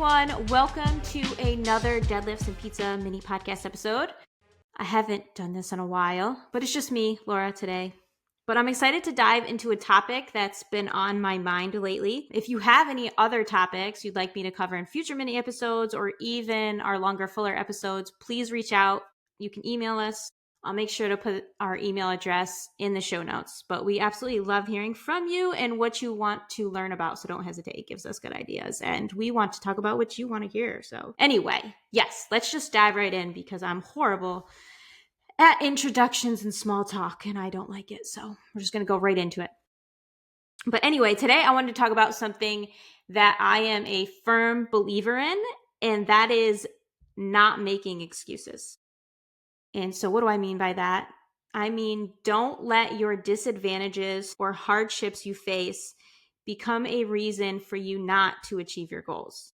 everyone. Welcome to another Deadlifts and Pizza mini podcast episode. I haven't done this in a while, but it's just me, Laura, today. But I'm excited to dive into a topic that's been on my mind lately. If you have any other topics you'd like me to cover in future mini episodes or even our longer, fuller episodes, please reach out. You can email us. I'll make sure to put our email address in the show notes. But we absolutely love hearing from you and what you want to learn about. So don't hesitate. It gives us good ideas. And we want to talk about what you want to hear. So anyway, yes, let's just dive right in because I'm horrible at introductions and small talk and I don't like it. So we're just going to go right into it. But anyway, today I wanted to talk about something that I am a firm believer in, and that is not making excuses. And so what do I mean by that? I mean, don't let your disadvantages or hardships you face become a reason for you not to achieve your goals.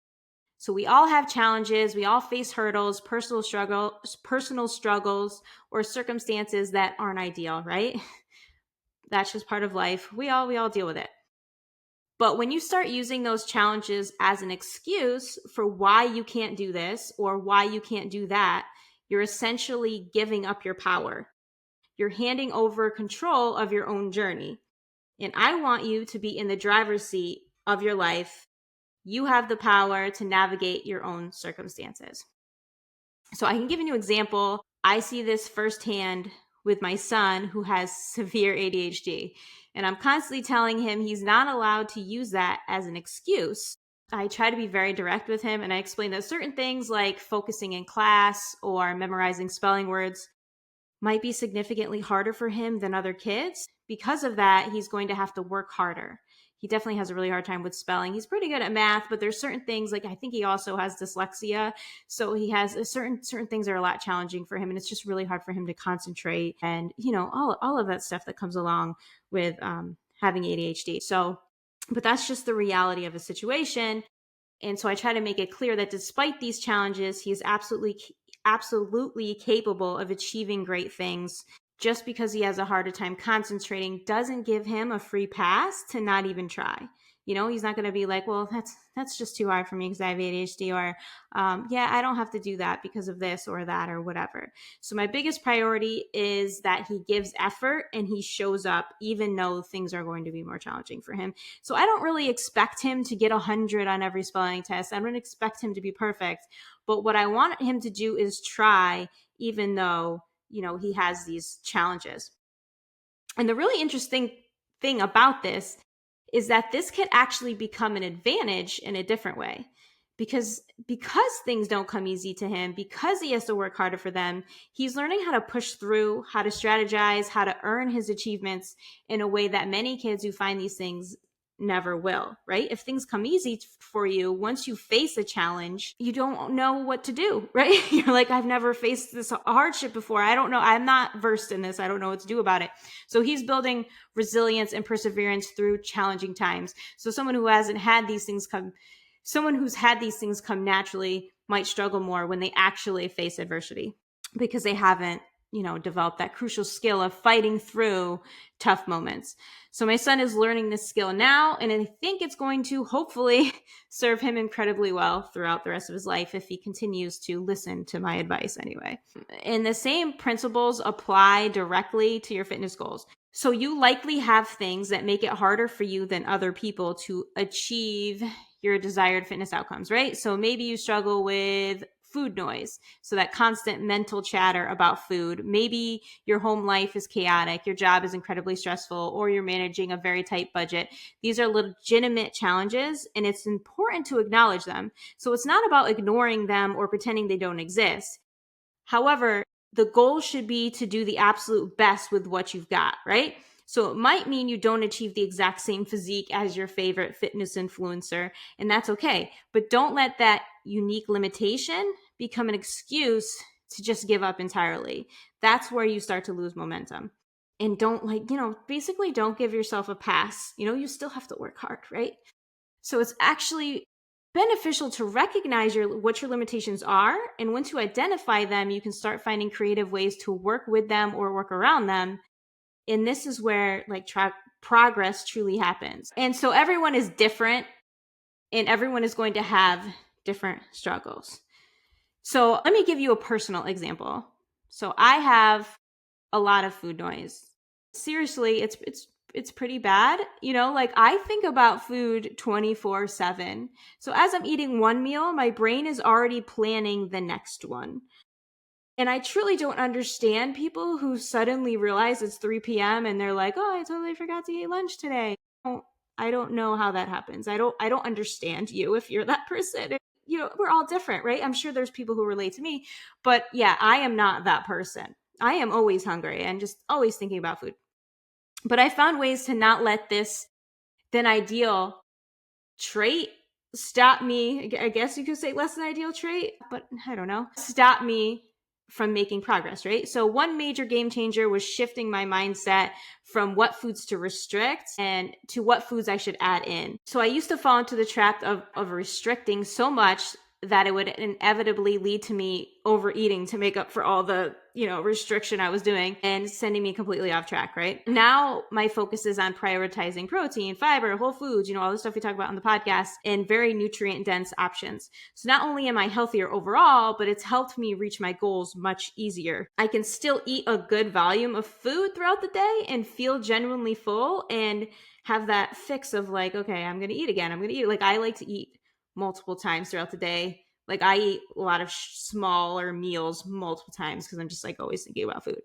So we all have challenges, we all face hurdles, personal struggles, or circumstances that aren't ideal, right? That's just part of life. We all deal with it. But when you start using those challenges as an excuse for why you can't do this or why you can't do that, you're essentially giving up your power. You're handing over control of your own journey. And I want you to be in the driver's seat of your life. You have the power to navigate your own circumstances. So I can give you an example. I see this firsthand with my son who has severe ADHD. And I'm constantly telling him he's not allowed to use that as an excuse. I try to be very direct with him, and I explain that certain things like focusing in class or memorizing spelling words might be significantly harder for him than other kids. Because of that, he's going to have to work harder. He definitely has a really hard time with spelling. He's pretty good at math, but there's certain things, like I think he also has dyslexia. So he has certain things that are a lot challenging for him. And it's just really hard for him to concentrate and, all of that stuff that comes along with having ADHD. But that's just the reality of the situation. And so I try to make it clear that despite these challenges, he is absolutely capable of achieving great things. Just because he has a harder time concentrating doesn't give him a free pass to not even try. He's not going to be like, well, that's just too hard for me because I have ADHD, or I don't have to do that because of this or that or whatever. So my biggest priority is that he gives effort and he shows up even though things are going to be more challenging for him. So I don't really expect him to get 100 on every spelling test. I don't expect him to be perfect. But what I want him to do is try, even though he has these challenges. And the really interesting thing about this is that this can actually become an advantage in a different way. Because things don't come easy to him, because he has to work harder for them, he's learning how to push through, how to strategize, how to earn his achievements in a way that many kids who find these things never will, right? If things come easy for you, once you face a challenge, you don't know what to do, right? You're like, I've never faced this hardship before. I don't know. I'm not versed in this. I don't know what to do about it. So he's building resilience and perseverance through challenging times. So someone who's had these things come naturally might struggle more when they actually face adversity because they haven't develop that crucial skill of fighting through tough moments. So my son is learning this skill now, and I think it's going to hopefully serve him incredibly well throughout the rest of his life if he continues to listen to my advice anyway. And the same principles apply directly to your fitness goals. So you likely have things that make it harder for you than other people to achieve your desired fitness outcomes, right? So maybe you struggle with food noise. So that constant mental chatter about food. Maybe your home life is chaotic, your job is incredibly stressful, or you're managing a very tight budget. These are legitimate challenges, and it's important to acknowledge them. So it's not about ignoring them or pretending they don't exist. However, the goal should be to do the absolute best with what you've got, right? So it might mean you don't achieve the exact same physique as your favorite fitness influencer, and that's okay. But don't let that unique limitation become an excuse to just give up entirely. That's where you start to lose momentum. And don't basically don't give yourself a pass. You still have to work hard, right? So it's actually beneficial to recognize what your limitations are. And once you identify them, you can start finding creative ways to work with them or work around them. And this is where progress truly happens. And so everyone is different, and everyone is going to have different struggles. So let me give you a personal example. So I have a lot of food noise. Seriously, it's pretty bad. Like I think about food 24/7. So as I'm eating one meal, my brain is already planning the next one. And I truly don't understand people who suddenly realize it's 3 p.m. and they're like, "Oh, I totally forgot to eat lunch today." I don't know how that happens. I don't understand you if you're that person. We're all different, right? I'm sure there's people who relate to me, but yeah, I am not that person. I am always hungry and just always thinking about food. But I found ways to not let this than ideal trait stop me. I guess you could say less than ideal trait, but I don't know. Stop me from making progress, right? So one major game changer was shifting my mindset from what foods to restrict and to what foods I should add in. So I used to fall into the trap of restricting so much that it would inevitably lead to me overeating to make up for all the, restriction I was doing and sending me completely off track, right? Now my focus is on prioritizing protein, fiber, whole foods, all the stuff we talk about on the podcast, and very nutrient dense options. So not only am I healthier overall, but it's helped me reach my goals much easier. I can still eat a good volume of food throughout the day and feel genuinely full and have that fix of like, okay, I'm going to eat again. I'm going to eat. Like I like to eat multiple times throughout the day. Like I eat a lot of smaller meals multiple times because I'm just like always thinking about food.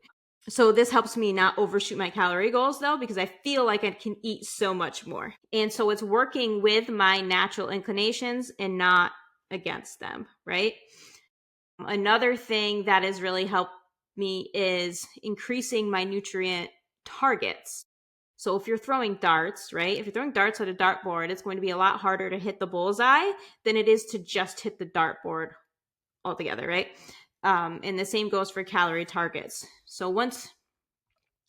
So this helps me not overshoot my calorie goals though, because I feel like I can eat so much more. And so it's working with my natural inclinations and not against them, right? Another thing that has really helped me is increasing my nutrient targets. So if you're throwing darts, right? If you're throwing darts at a dartboard, it's going to be a lot harder to hit the bullseye than it is to just hit the dartboard altogether, right? And the same goes for calorie targets. So once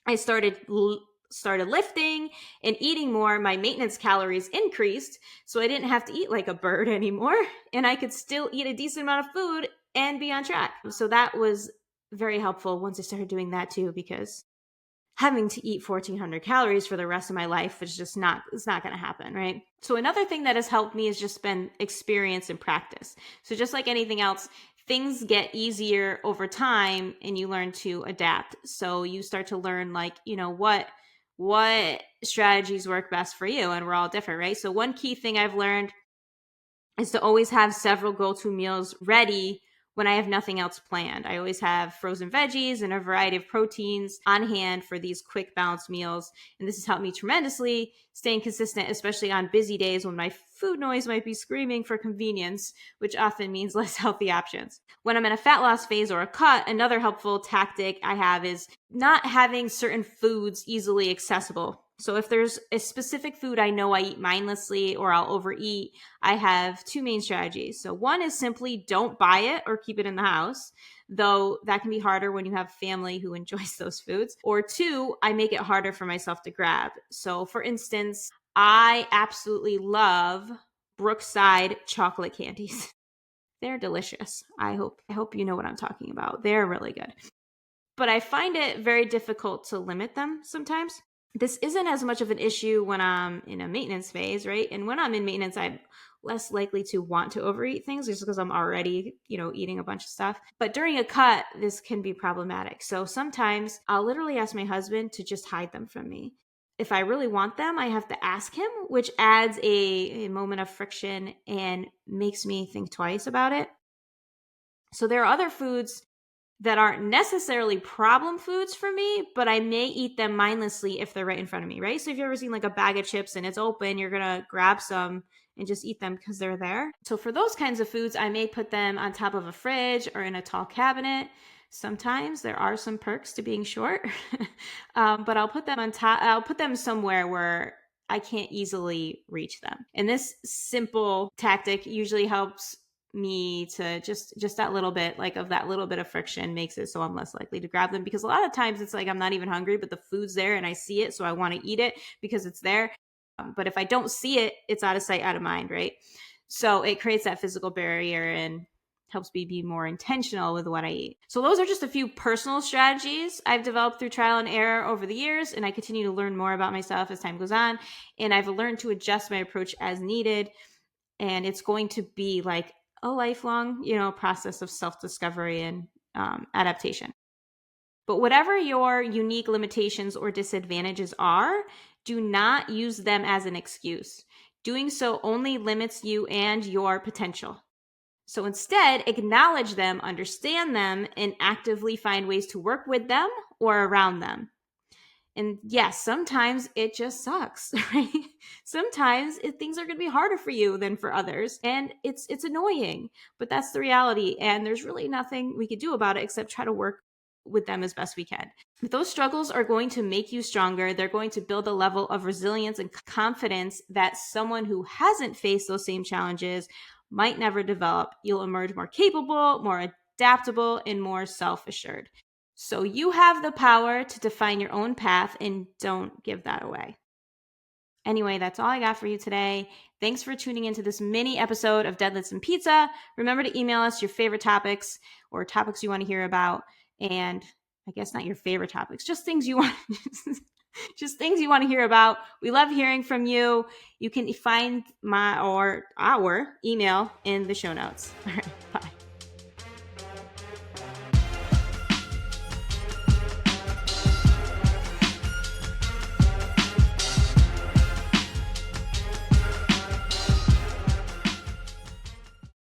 I started lifting and eating more, my maintenance calories increased. So I didn't have to eat like a bird anymore. And I could still eat a decent amount of food and be on track. So that was very helpful once I started doing that too, because having to eat 1,400 calories for the rest of my life is just it's not going to happen, right? So another thing that has helped me is just been experience and practice. So just like anything else, things get easier over time and you learn to adapt. So you start to learn like, what strategies work best for you, and we're all different, right? So one key thing I've learned is to always have several go-to meals ready when I have nothing else planned. I always have frozen veggies and a variety of proteins on hand for these quick balanced meals. And this has helped me tremendously staying consistent, especially on busy days when my food noise might be screaming for convenience, which often means less healthy options. When I'm in a fat loss phase or a cut, another helpful tactic I have is not having certain foods easily accessible. So if there's a specific food I know I eat mindlessly or I'll overeat, I have two main strategies. So one is simply don't buy it or keep it in the house, though that can be harder when you have family who enjoys those foods. Or two, I make it harder for myself to grab. So for instance, I absolutely love Brookside chocolate candies. They're delicious. I hope you know what I'm talking about. They're really good. But I find it very difficult to limit them sometimes. This isn't as much of an issue when I'm in a maintenance phase, right? And when I'm in maintenance, I'm less likely to want to overeat things just because I'm already, eating a bunch of stuff. But during a cut, this can be problematic. So sometimes I'll literally ask my husband to just hide them from me. If I really want them, I have to ask him, which adds a moment of friction and makes me think twice about it. So there are other foods that aren't necessarily problem foods for me, but I may eat them mindlessly if they're right in front of me, right? So if you've ever seen like a bag of chips and it's open, you're going to grab some and just eat them because they're there. So for those kinds of foods, I may put them on top of a fridge or in a tall cabinet. Sometimes there are some perks to being short, but I'll put them on top. I'll put them somewhere where I can't easily reach them. And this simple tactic usually helps me to just that little bit, like of that little bit of friction makes it so I'm less likely to grab them, because a lot of times it's like I'm not even hungry, but the food's there and I see it, so I want to eat it because it's there. But if I don't see it, it's out of sight, out of mind, right? So it creates that physical barrier and helps me be more intentional with what I eat. So those are just a few personal strategies I've developed through trial and error over the years, and I continue to learn more about myself as time goes on, and I've learned to adjust my approach as needed. And it's going to be like a lifelong, process of self-discovery and adaptation. But whatever your unique limitations or disadvantages are, do not use them as an excuse. Doing so only limits you and your potential. So instead, acknowledge them, understand them, and actively find ways to work with them or around them. And yes, sometimes it just sucks, right? Sometimes things are going to be harder for you than for others, and it's annoying, but that's the reality. And there's really nothing we could do about it except try to work with them as best we can. But those struggles are going to make you stronger. They're going to build a level of resilience and confidence that someone who hasn't faced those same challenges might never develop. You'll emerge more capable, more adaptable, and more self-assured. So you have the power to define your own path, and don't give that away. Anyway, that's all I got for you today. Thanks for tuning into this mini episode of Deadlifts and Pizza. Remember to email us your favorite topics or topics you want to hear about. And I guess not your favorite topics, just things you want just things you want to hear about. We love hearing from you. You can find our email in the show notes. All right.